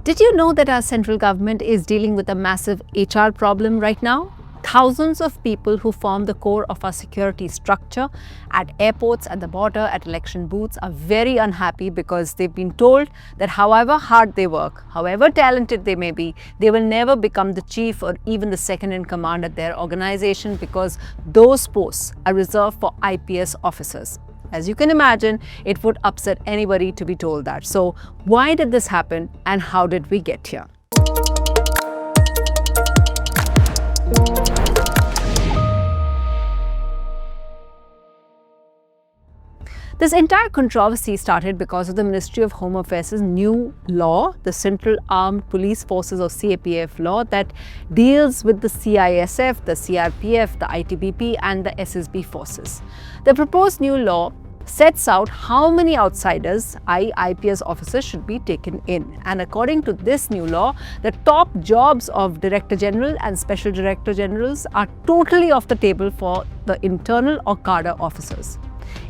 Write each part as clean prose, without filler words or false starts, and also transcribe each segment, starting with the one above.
Did you know that our central government is dealing with a massive HR problem right now? Thousands of people who form the core of our security structure at airports, at the border, at election booths are very unhappy because they've been told that however hard they work, however talented they may be, they will never become the chief or even the second in command at their organization because those posts are reserved for IPS officers. As you can imagine, it would upset anybody to be told that. So why did this happen and how did we get here? This entire controversy started because of the Ministry of Home Affairs' new law, the Central Armed Police Forces or CAPF law, that deals with the CISF, the CRPF, the ITBP and the SSB forces. The proposed new law sets out how many outsiders, IPS officers, should be taken in. And according to this new law, the top jobs of Director General and Special Director Generals are totally off the table for the internal or cadre officers.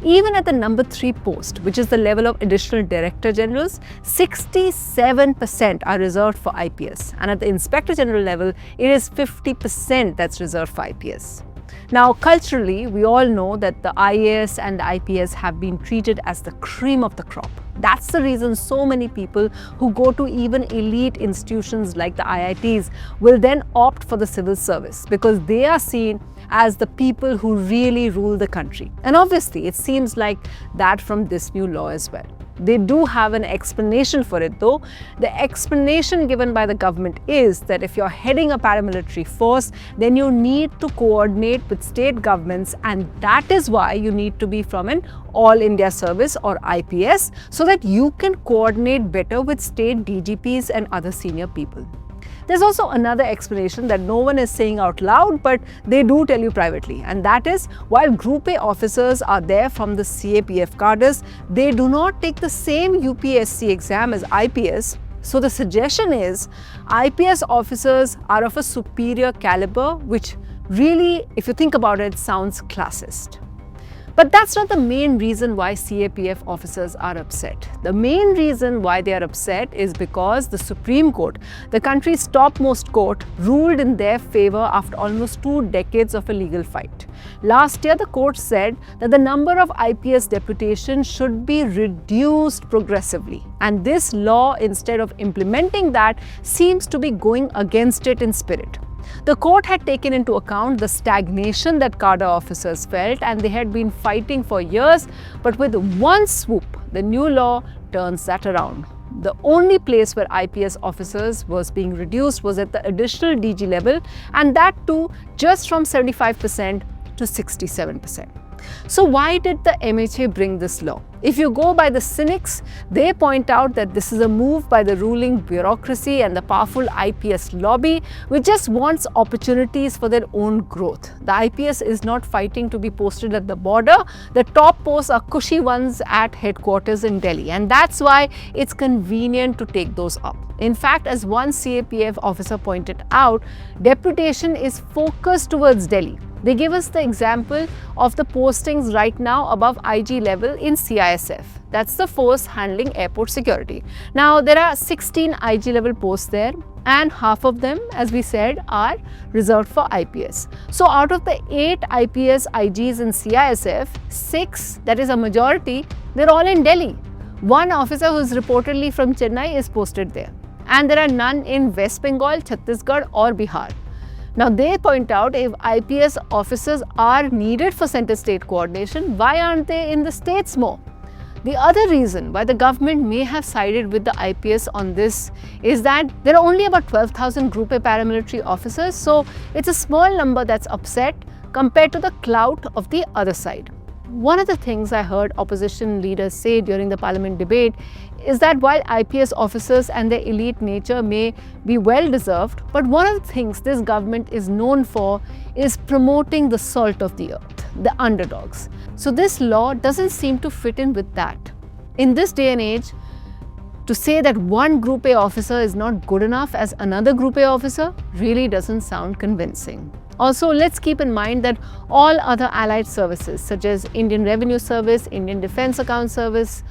Even at the number 3 post, which is the level of additional Director Generals, 67% are reserved for IPS. And at the Inspector General level, it is 50% that's reserved for IPS. Now, culturally, we all know that the IAS and the IPS have been treated as the cream of the crop. That's the reason so many people who go to even elite institutions like the IITs will then opt for the civil service because they are seen as the people who really rule the country. And obviously, it seems like that from this new law as well. They do have an explanation for it though. The explanation given by the government is that if you're heading a paramilitary force, then you need to coordinate with state governments, and that is why you need to be from an All India Service or IPS so that you can coordinate better with state DGPs and other senior people. There's also another explanation that no one is saying out loud, but they do tell you privately. And that is, while Group A officers are there from the CAPF cadres, they do not take the same UPSC exam as IPS. So the suggestion is, IPS officers are of a superior caliber, which really, if you think about it, sounds classist. But that's not the main reason why CAPF officers are upset. The main reason why they are upset is because the Supreme Court, the country's topmost court, ruled in their favor after almost 2 decades of a legal fight. Last year, the court said that the number of IPS deputations should be reduced progressively. And this law, instead of implementing that, seems to be going against it in spirit. The court had taken into account the stagnation that cadre officers felt, and they had been fighting for years, but with one swoop, the new law turns that around. The only place where IPS officers was being reduced was at the additional DG level, and that too just from 75% to 67%. So why did the MHA bring this law? If you go by the cynics, they point out that this is a move by the ruling bureaucracy and the powerful IPS lobby, which just wants opportunities for their own growth. The IPS is not fighting to be posted at the border. The top posts are cushy ones at headquarters in Delhi, and that's why it's convenient to take those up. In fact, as one CAPF officer pointed out, deputation is focused towards Delhi. They give us the example of the postings right now above IG level in CISF. That's the force handling airport security. Now, there are 16 IG level posts there, and half of them, as we said, are reserved for IPS. So out of the 8 IPS IGs in CISF, 6, that is a majority, they're all in Delhi. One officer who is reportedly from Chennai is posted there. And there are none in West Bengal, Chhattisgarh or Bihar. Now, they point out if IPS officers are needed for center-state coordination, why aren't they in the states more? The other reason why the government may have sided with the IPS on this is that there are only about 12,000 Group A paramilitary officers, so it's a small number that's upset compared to the clout of the other side. One of the things I heard opposition leaders say during the parliament debate is that while IPS officers and their elite nature may be well deserved, but one of the things this government is known for is promoting the salt of the earth, the underdogs. So this law doesn't seem to fit in with that. In this day and age, to say that one Group A officer is not good enough as another Group A officer really doesn't sound convincing. Also, let's keep in mind that all other allied services such as Indian Revenue Service, Indian Defence Account Service,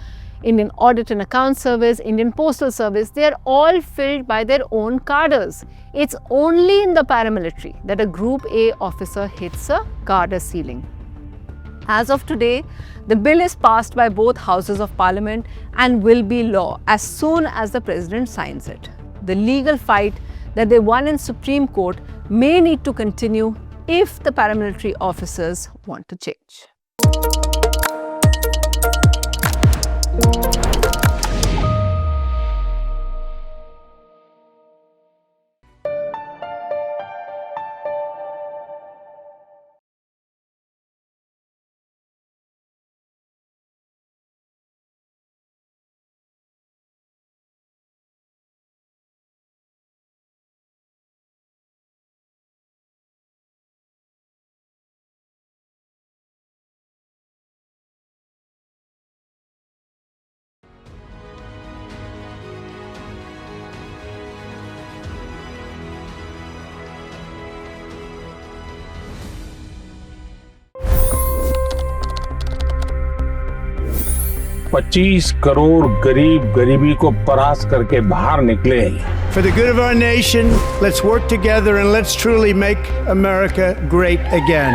Indian Audit and Account Service, Indian Postal Service, they are all filled by their own cadres. It's only in the paramilitary that a Group A officer hits a cadre ceiling. As of today, the bill is passed by both houses of parliament and will be law as soon as the president signs it. The legal fight that they won in Supreme Court may need to continue if the paramilitary officers want to change. $25 crore गरीब गरीबी को परास्त करके बाहर निकले। For the good of our nation, let's work together and let's truly make America great again.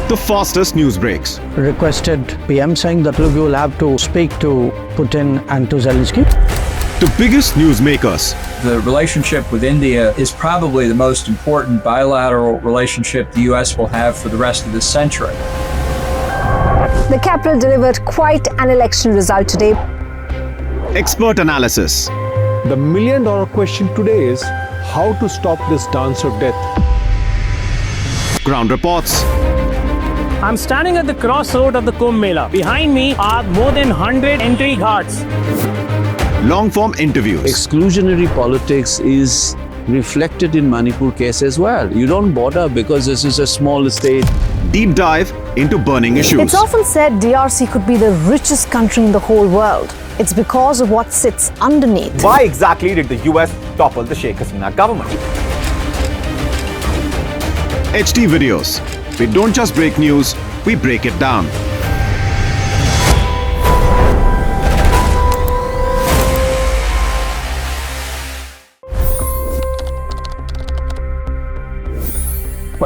The fastest news breaks. Requested PM saying that look, you will have to speak to Putin and to Zelensky. The biggest newsmakers. The relationship with India is probably the most important bilateral relationship the US will have for the rest of this century. The capital delivered quite an election result today. Expert analysis. The $1 million question today is how to stop this dance of death. Ground reports. I'm standing at the crossroad of the Kumbh Mela. Behind me are more than 100 entry ghats. Long-form interviews. Exclusionary politics is reflected in Manipur case as well. You don't bother because this is a small state. Deep dive into burning issues. It's often said DRC could be the richest country in the whole world. It's because of what sits underneath. Why exactly did the US topple the Sheikh Hasina government? HT videos. We don't just break news, we break it down.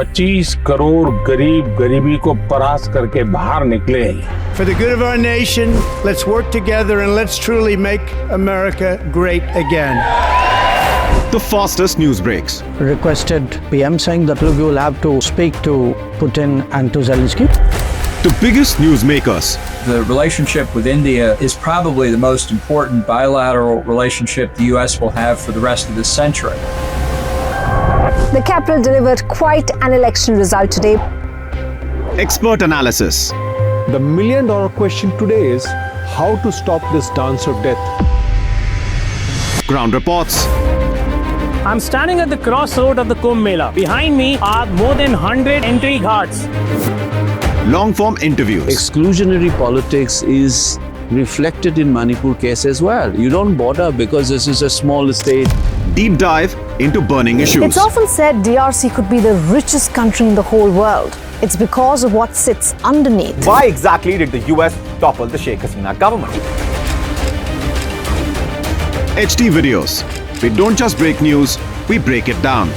$25 crore गरीब गरीबी को परास्त करके बाहर निकले। For the good of our nation, let's work together and let's truly make America great again. The fastest news breaks. Requested PM saying that look, you will have to speak to Putin and to Zelensky. The biggest newsmakers. The relationship with India is probably the most important bilateral relationship the US will have for the rest of this century. The capital delivered quite an election result today. Expert analysis. The $1 million question today is how to stop this dance of death. Ground reports. I'm standing at the crossroad of the Kumbh Mela. Behind me are more than 100 entry ghats. Long-form interviews. Exclusionary politics is reflected in Manipur case as well. You don't bother because this is a small state. Deep dive into burning issues. It's often said DRC could be the richest country in the whole world. It's because of what sits underneath. Why exactly did the US topple the Sheikh Hasina government? HT videos. We don't just break news, we break it down.